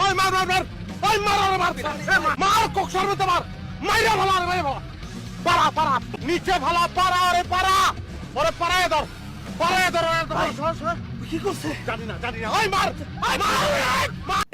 ওই মার মার মার ওই মার ওরে মার মার কোক সর্বতে মার মাইরা ভালো আরে মাইরা ভালো পারা পারা নিচে ভালো পারা ওরে পারায় ধর কি করছে জানি না ওই মার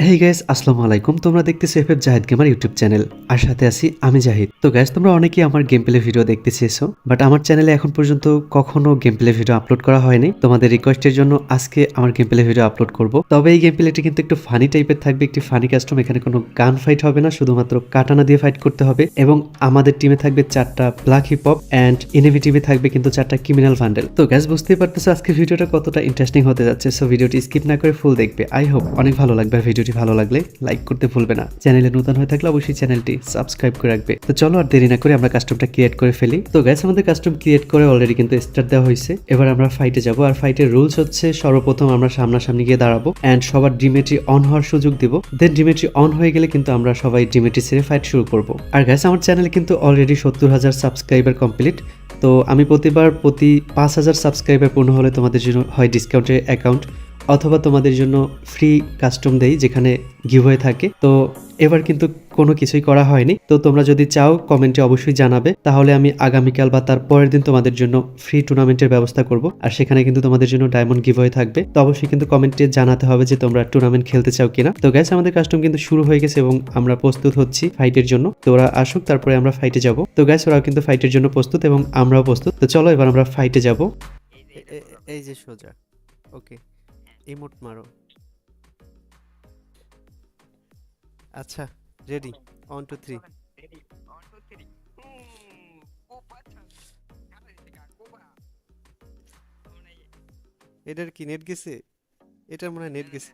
হেই গাইস, আসসালামু আলাইকুম। তোমরা দেখতেছো FF Zahid gamer YouTube channel, আর সাথে আছি আমি জাহিদ। তো গাইস, তোমরা অনেকেই আমার গেম প্লে ভিডিও দেখতে চেয়েছো, বাট আমার চ্যানেলে এখন পর্যন্ত কখনো গেম প্লে ভিডিও আপলোড করা হয়নি। তোমাদের রিকোয়েস্টের জন্য আজকে আমার গেম প্লে ভিডিও আপলোড করব। তবে এই গেম প্লেটি কিন্তু একটু ফানি টাইপের থাকবে, একটি ফানি কাস্টম। এখানে কোনো গান ফাইট হবে না, শুধুমাত্র কাটানা দিয়ে ফাইট করতে হবে। এবং আমাদের টিমে থাকবে 4টা black hip hop and enemy টিমে থাকবে কিন্তু 4টা ক্রিমিনাল বান্ডেল। তো গাইস, বুঝতেই পারতেছো আজকে ভিডিওটা কতটা ইন্টারেস্টিং হতে যাচ্ছে। সো ভিডিওটি স্কিপ না করে ফুল দেখবে। আই হোপ অনেক ভালো লাগবে। আর ভিডিওটি ভালো লাগলে লাইক করতে ভুলবে না। চ্যানেলে নতুন হয়ে থাকলে অবশ্যই চ্যানেলটি সাবস্ক্রাইব করে রাখবে। তো চলো আর দেরি না করে আমরা কাস্টমটা ক্রিয়েট করে ফেলি। তো গাইস, আমাদের কাস্টম ক্রিয়েট করে অলরেডি কিন্তু স্টার্ট দেওয়া হয়েছে। এবার আমরা ফাইটে যাব। আর ফাইটের রুলস হচ্ছে সর্বপ্রথম আমরা সামনাসামনি গিয়ে দাঁড়াবো এন্ড সবার ডিমেট্রি অন হওয়ার সুযোগ দিব। দেন ডিমেট্রি অন হয়ে গেলে কিন্তু আমরা সবাই ডিমেট্রি ছেড়ে ফাইট শুরু করব। আর গাইস, আমার চ্যানেলে কিন্তু অলরেডি 70,000 সাবস্ক্রাইবার কমপ্লিট। তো আমি প্রতি 5,000 সাবস্ক্রাইবার পূর্ণ হলে তোমাদের জন্য হয় ডিসকাউন্টের অ্যাকাউন্ট অথবা তোমাদের জন্য ফ্রি কাস্টম দেই, যেখানে গিভওয়ে থাকে। তো এবার কিন্তু কোনো কিছুই করা হয়নি। তো তোমরা যদি চাও কমেন্টে অবশ্যই জানাবে, তাহলে আমি আগামীকাল বা তার পরের দিন তোমাদের জন্য ফ্রি টুর্নামেন্টের ব্যবস্থা করব। আর সেখানে কিন্তু তোমাদের জন্য ডায়মন্ড গিভওয়ে থাকবে। তো অবশ্যই কিন্তু কমেন্টে জানাতে হবে যে তোমরা টুর্নামেন্ট খেলতে চাও কিনা। তো গাইস, আমাদের কাস্টম কিন্তু শুরু হয়ে গেছে এবং আমরা প্রস্তুত হচ্ছি ফাইটের জন্য। তো ওরা আসুক, তারপরে আমরা ফাইটে যাব। তো গাইস, ওরাও কিন্তু ফাইটের জন্য প্রস্তুত এবং আমরাও প্রস্তুত। তো চলো এবার আমরা ফাইটে যাব। এই যে সোজা, ওকে, ইমোট মারো। আচ্ছা, রেডি, 1 2 3। এটার কি নেট গেছে? এটার মনে হয় নেট গেছে।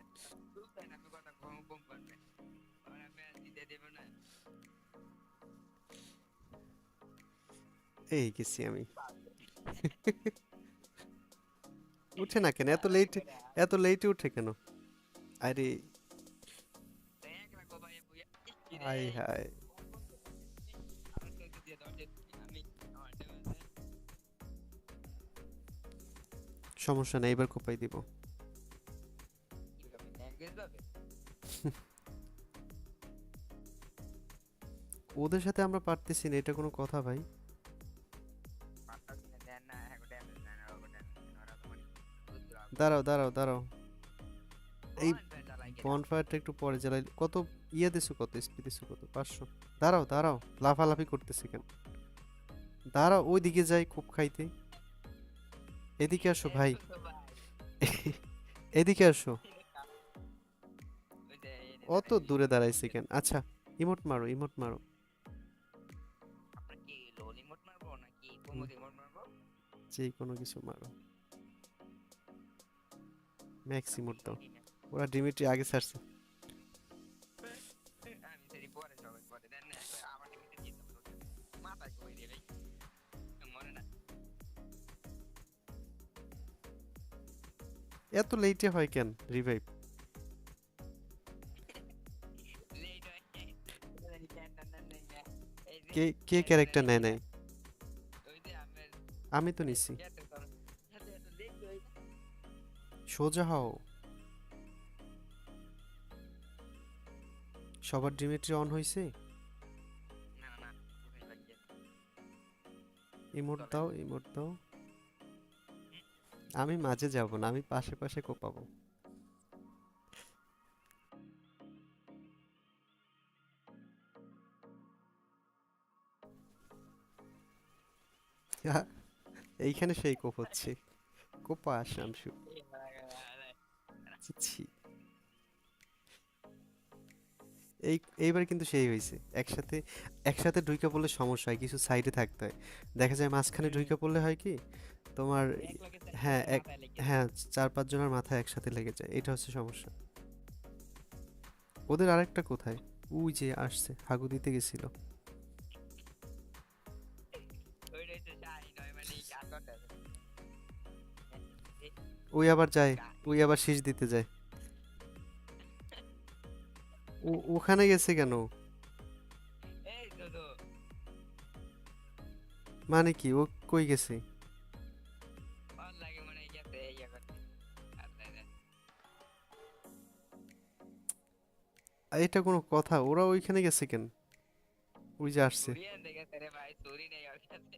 এই গেছি আমি। উঠে না কেন এত লেটে উঠে কেন? আরে হাই হাই, সমস্যা নেই, এবার কোপাই দিব। ওদের সাথে আমরা পারতেছি না, এটা কোনো কথা ভাই? দাঁড়াও দাঁড়াও দাঁড়াও, এই বনফায়ারটা একটু পরে জ্বালাই। কত ইয়ে দিছো, কত স্পিড দিছো, কত? 500। দাঁড়াও দাঁড়াও, লাফালাফি করতেছি কেন? দাঁড়াও, ওই দিকে যাই কোপ খাইতে। এদিকে আসো ভাই, এদিকে আসো। অত দূরে দাঁড়াইছি কেন? আচ্ছা, ইমোট মারো, ইমোট মারো। হুম, যে কোনো কিছু মারো, ম্যাক্স ইমোট দাও। ওরা ডিমিট্রি আগে ছাড়ছে। এত লেটে হয় কেন রিভাইভ? কে কে ক্যারেক্টার নেয় নাই? আমি তো নিছি। সোজা হও, সবার ডিমিট্রি অন হইছে। ইমোট দাও, ইমোট দাও। আমি মাঝে যাব না, আমি পাশে পাশে কোপাবো। আহ, এইখানে সেই কোপ হচ্ছে। কোপা শামসু। ছি, এইবার কিন্তু সেই হয়েছে। একসাথে একসাথে ঢুইকা পড়লে সমস্যা হয়, কিছু সাইডে থাকতে হয়। দেখা যায় মাঝখানে ঢুইকা পড়লে হয় কি তোমার, হ্যাঁ হ্যাঁ, 4 5 জনের মাথায় একসাথে লেগে যায়, এটা হচ্ছে সমস্যা। ওদের আরেকটা কোথায়? ওই যে আসছে, হাগু দিতে গেছিল। ওই আবার যায়, ওই আবার শীষ দিতে যায়। ওখানে গেছে কেন? মানে কি, ও কই গেছে? এটা কোনো কথা? ওরা ওইখানে গেছে কেন? ওই যে আসছে। চুরি আনতে গেছে রে ভাই, চুরি নেই ওর কাছে।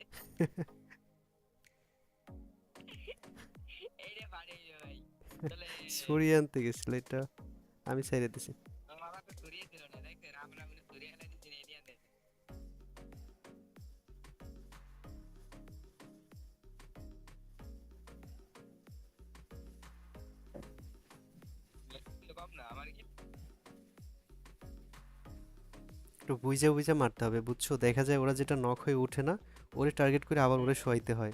এই রে পানি ভাই, চলে ছুরি আনতে গেছিল এটা, আমি ছেড়ে দিছি। বাবা তো চুরি ছিল না, দেখছেন আমরা মানে চুরি এনে দিচ্ছি না এরিয়া তে। কম না আমার কি একটু বুঝে বুঝে মারতে হবে, বুঝছো? দেখা যায় ওরা যেটা নক হয়ে ওঠে না, ওরে টার্গেট করে আবার ওরে শোয়াইতে হয়,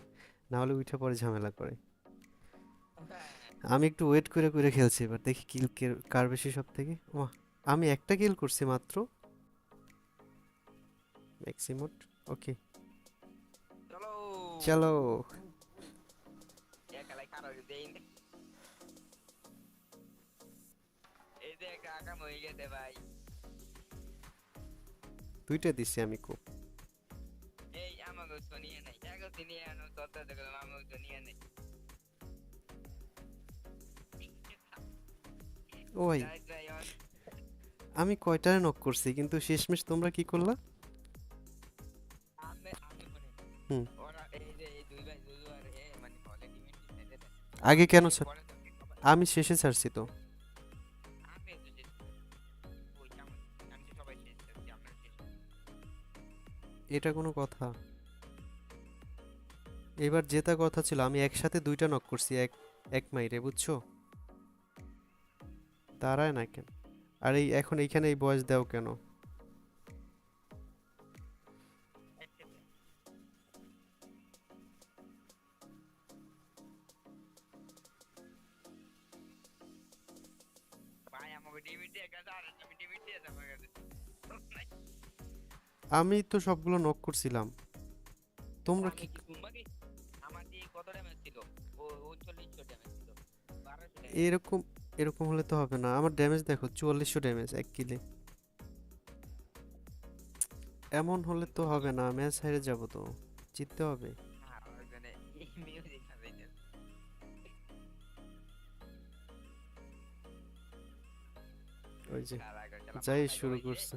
না হলে উঠে পরে ঝামেলা করে। আমি একটু ওয়েট করে করে খেলছি, এবার দেখি কিল কার বেশি সব থেকে। আমি একটা কিল করছি মাত্র, ম্যাক্সিমোট। ওকে, চলো চলো। এক খেলায় খারাপ দেই না। এই যে একটা আকাম হয়ে গেছে ভাই। দুইটা দিছি আমি খুব। এই আমাকে শুনিয়ে নাই, এক শুনিয়ে আনো তত দেখলাম আমাকে শুনিয়ে নাই। ওই যাই যাই আমি কয়টারে নক করছি, কিন্তু শেষমেশ তোমরা কি করলা? আমি আমি মানে হুম। ওরা এই যে এই দুই ভাই দুই আর এ মানে বলে টিমের সাইডে আগে কেন পরে তো আমি শেষে ছাড়ছি তো। আমি তো যে ওই কেমন আমি তো সবাই শেষ করছি আপনার শেষ। এটা কোনো কথা? এবার জেতা কথা ছিল, আমি একসাথে দুইটা নক করছি, এক এক মাইরে, বুঝছো? দাঁড়ায় না কেন? আর এই এখন এইখানে এই বয়স দাও কেন? ভাই আমাকে ডিমিটি একা আর আমি ডিমিটি আছে আমার কাছে। আমি তো সবগুলো নক করছিলাম, তোমরা কি? আমি কি তোমাকে আমার দিয়ে কত ড্যামেজ ছিল? ও 39 ড্যামেজ ছিল, 1200 ড্যামেজ। এরকম এরকম হলে তো হবে না, আমার ড্যামেজ দেখো 4400 ড্যামেজ এক কিলে। এমন হলে তো হবে না, ম্যাচ হেরে যাব তো, জিততে হবে। আর ওখানে এই মিউজিক বাজাইতে ওই যে খেলা করে খেলা যাই মাথায় শুরু দইছে। করছে।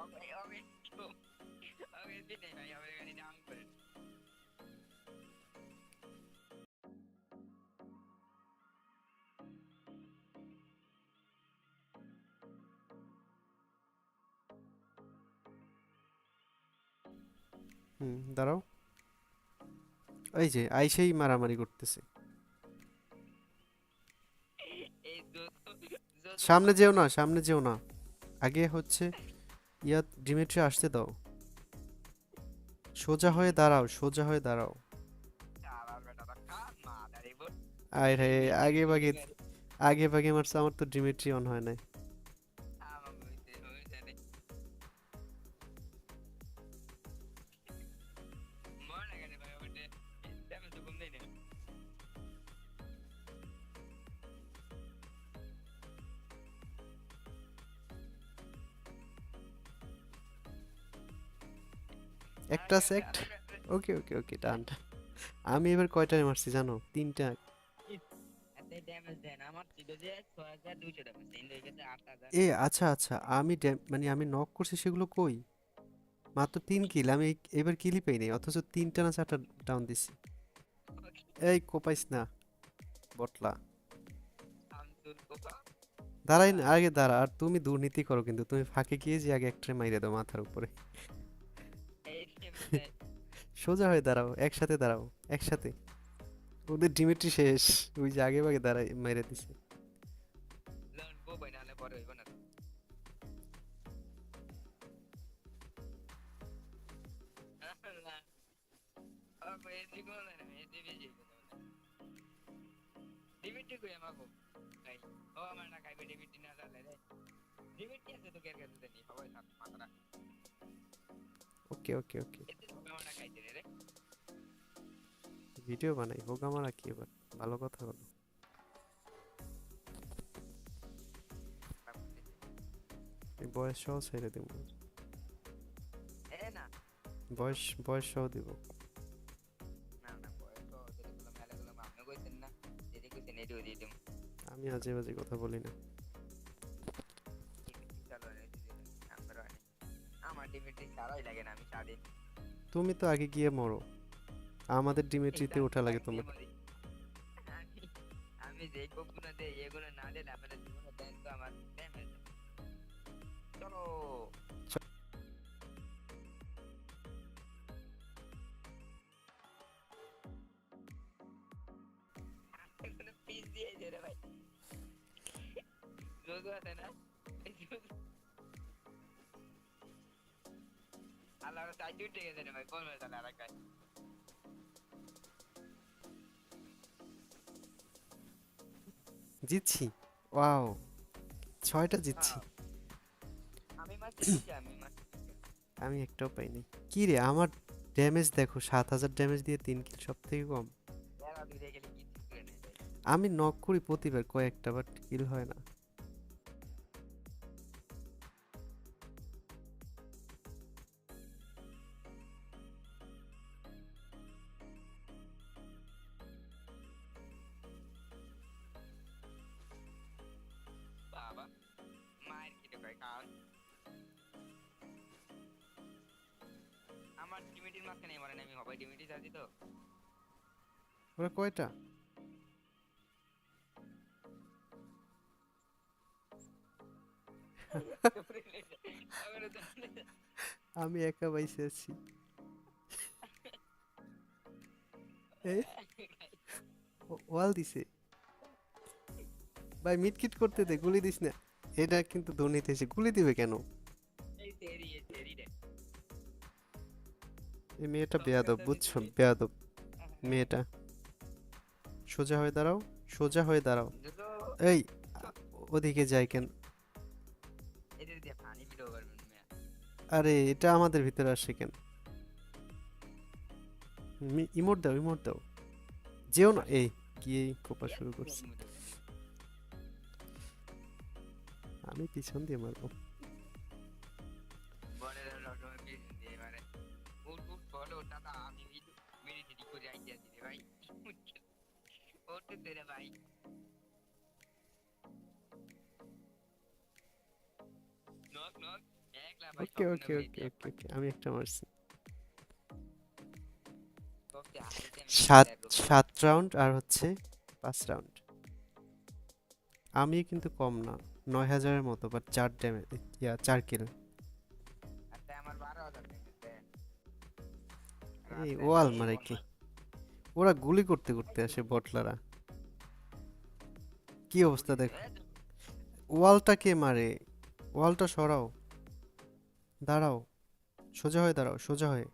ওকে ওকে ওকে দিতে ভাই আমার গাড়ি ডাউন করে। দাঁড়াও, এই যে আইসেই মারামারি করতেছে। এই সামনে যেও না, সামনে যেও না, আগে হচ্ছে ইয়া ডিমিট্রি আসতে দাও। সোজা হয়ে দাঁড়াও, সোজা হয়ে দাঁড়াও। শালার বেটাটা খা মাদারি বল। আয় রে, আগে ভাগে আগে ভাগে মারছে, আমার তো ডিমিট্রি অন হয় নাই। আমার হইছে রে। মনে কেন ভাই ওটা ড্যামেজ তো কম দেই না। একটা সেক্ট। ওকে ওকে ওকে, ডান। আমি এবার কয়টায় মারছি জানো? তিনটা। এত ড্যামেজ দেন আমার ছিল যে 6200 ড্যামেজ ইন হয়ে গেছে 8000। আচ্ছা আচ্ছা, আমি মানে আমি নক করছি সেগুলো কই? মাত্র 3 কিল, আমি এবার কিলই পাই নাই, অথচ 3টা না 4টা ডাউন দিছি। এই কোপাইস না বটলা। শামসুল কোপা দাঁড়াই না, আগে দাঁড়া। আর তুমি দুর্নীতি করো কিন্তু, তুমি ফাঁকে গিয়ে যে আগে একটা মাইরে দাও মাথার উপরে। এই ড্যামেজ সোজা হয়ে দাঁড়াও, একসাথে দাঁড়াও, একসাথে। ওদের ডিমিট্রি শেষ, ওই যে আগে ভাগে দাঁড়াই মেরে দিছে। লন কোপাই নালে পরে হইব না। ওকে এসি কোন না এসি বেশি ডিমিটি কই আমাগো ভাই ও আমার না খাইবে ডিমিটি না জানলে রে ডিমিটি আছে তো কের কাছে দেনি সবাই সাথ মাথা ওকে ওকে ওকে, এতে আমার না খাইতে রে ভিডিও বানাই হোক আমার কি এবার, ভালো কথা বলো। এই বয়স সহ ছেড়ে দেবো, এ না বয়স সহ দিব। না না বয়স তো যেগুলো মেলাগুলো আপনি কইছেন না যেটি কইছেন এটিও দিয়ে দিম আমি আজে বাজে কথা বলি না। চালো রে আমার ডিমিট্রি ছাড়াই লাগে না, আমি স্বাধীন। তুমি তো আগে গিয়ে মরো, আমাদের ডিমেট্রিতে ওঠা লাগে তোমার। আমি আমি যে কোকগুলো দেই এগুলো না দিলে আমাদের জীবনে দেন তো আমার ড্যামেজ। চলো এগুলো পিস দিয়ে দে রে ভাই। জোজো আছে না? এই জোজো। আল্লাহ চাই উঠে গেছে রে ভাই, বলবে তাহলে আর একটা। জিতছি, ওয়াও, 6টা জিতছি। আমি মারতে দিচ্ছি, আমি মারতে দিচ্ছি। আমি একটাও পাইনি। কি রে, আমার ড্যামেজ দেখো, 7000 ড্যামেজ দিয়ে 3 কিল, সব থেকে কম। এরা দূরে গেলে কিছু করে নেই ভাই। আমি নক করি প্রতিবার কয়েকটা, বাট কিল হয় না। বাবা মায়ের খেতে পাই কারণ আমার ডিমিটির মাঝখানে মারে না, আমি হবাই ডিমিটি চাচ্ছি তো। ওরা কয়টা? আমি একা বাইসে আছি। ওয়াল দিছে ভাই, মিটকিট করতে দে, গুলি দিস না। এটা কিন্তু দুর্নীতি, এসে গুলি দিবে কেন? এই তেরি রে। এই মেয়েটা বেয়াদব, বুঝছো? বেয়াদব মেয়েটা। সোজা হয়ে দাঁড়াও, সোজা হয়ে দাঁড়াও। দুটো এই, ওদিকে যাই কেন? এদের দিয়ে পানি বিলো করবেন মিয়া। আরে এটা আমাদের ভিতরে আসে কেন? ইমোট দাও, ইমোট দাও। যেও না। এই গিয়ে কোপা শুরু করছে। আমি পিছন দিয়ে মারবো। বলে রকমের পিছন দিয়ে মারে। উঠ বলো দাদা, আমি মিলিটারি করে আইতে আছি রে ভাই। উঠতে রে ভাই। নক একলা ভাই। ওকে ওকে ওকে ওকে ওকে, আমি একটা মারছি। 7 রাউন্ড আর হচ্ছে 5 রাউন্ড। আমি কিন্তু কম না, 9000-এর মতো, বাট 4 ড্যামেজ, 4 কিল। আচ্ছা আমার 12,000 টাকা। এই ওয়াল মারে কি? ওরা গুলি করতে করতে আসে বটলারা। কি অবস্থা দেখো, ওয়ালটা কে মারে? ওয়ালটা সরাও, দাঁড়াও, সোজা হয়ে দাঁড়াও, সোজা হয়ে।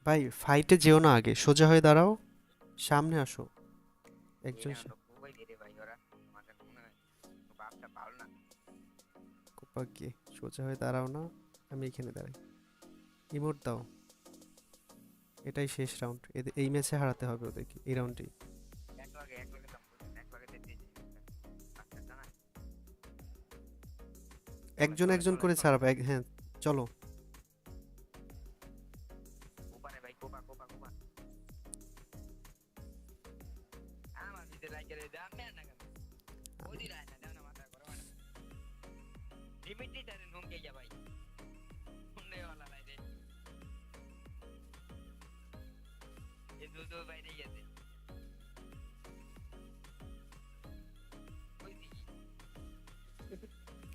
ভাই ফাইটে যেও না, আগে সোজা হয়ে দাঁড়াও, সামনে আসো। একজন খুবই ধীরে ভাই ওরা, আমাদের মনে হয় বাপটা ভালো না। কোপা গিয়ে সোজা হয়ে দাঁড়াও না, আমি এখানে দাঁড়াই। ইমোট দাও। এটাই শেষ রাউন্ড, এই ম্যাচে হারাতে হবে ওদেরকে, এই রাউন্ডেই। এক লাগে দাম করুন, এক লাগে দিতে আচ্ছা না। একজন একজন করে ছাড়াবে, হ্যাঁ চলো। কোপারে ভাই, কোপা আমার ভিতরে লাগে রে, দাম দেন না কেন? ওদি রায় না, দাও না, মাথা করো না। লিমিটই তারে নমকে যা ভাই, শুনলে ওলা লাই রে। এ দুটো বাইরে গেছে। ওই দিকে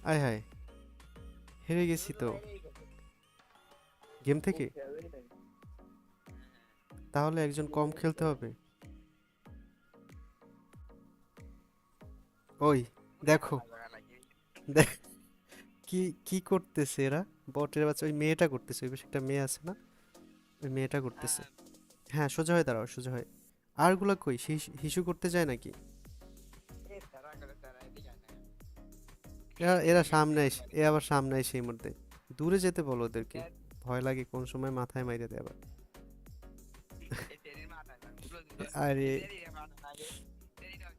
আয় হায়, হেরে গেছি তো গেম থেকে। তাহলে একজন কম খেলতে হবে। ওই দেখো, দেখ কি কি করতেছে এরা, বটের বাচ্চা। ওই মেয়েটা করতেছে, ওই পাশে একটা মেয়ে আছে না, ওই মেয়েটা করতেছে। হ্যাঁ সোজা হয়ে দাঁড়াও, সোজা হয়ে। আরগুলা কই, হিসু করতে যায় নাকি? এ তারা করে তারা এদিকে আয় না। এরা সামনে এসে, এ আবার সামনে এসে, এই মধ্যে দূরে যেতে বলো ওদেরকে, ভয় লাগে কোন সময় মাথায় মাইরে দেয় আবার। এই তেরির মাথা না, উড়ো দিল। আরে তেরির মাথা লাগে। তেরি নাও।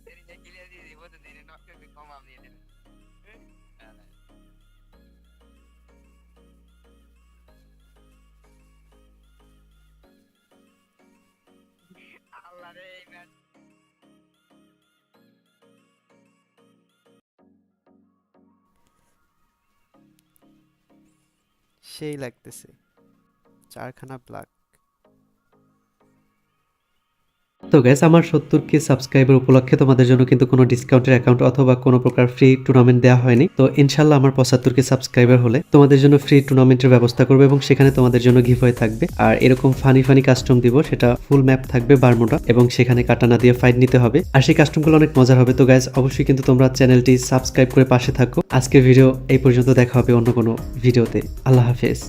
তেরি নে কিলে দিয়ে দিব তো দিনে নষ্ট কম আমি দিয়ে দেব। আল্লাহ রে এই ম্যাচ সেই লাগতেছে 4খানা ব্ল্যাক। তো গাইস আমার 70K সাবস্ক্রাইবার উপলক্ষে তোমাদের জন্য কিন্তু কোনো ডিসকাউন্টের অ্যাকাউন্ট অথবা কোনো প্রকার ফ্রি টুর্নামেন্ট দেওয়া হয়নি। তো ইনশাল্লাহ আমার 75K সাবস্ক্রাইবার হলে তোমাদের জন্য ফ্রি টুর্নামেন্টের ব্যবস্থা করবে এবং সেখানে তোমাদের জন্য গিভওয়ে থাকবে। আর এরকম ফানি কাস্টম দিব, সেটা ফুল ম্যাপ থাকবে বারমুডা এবং সেখানে কাটানা দিয়ে ফাইট নিতে হবে। আর সেই কাস্টমগুলো অনেক মজার হবে। তো গাইস অবশ্যই কিন্তু তোমরা চ্যানেলটি সাবস্ক্রাইব করে পাশে থাকো। আজকের ভিডিও এই পর্যন্ত, দেখা হবে অন্য কোনো ভিডিওতে। আল্লাহ হাফেজ।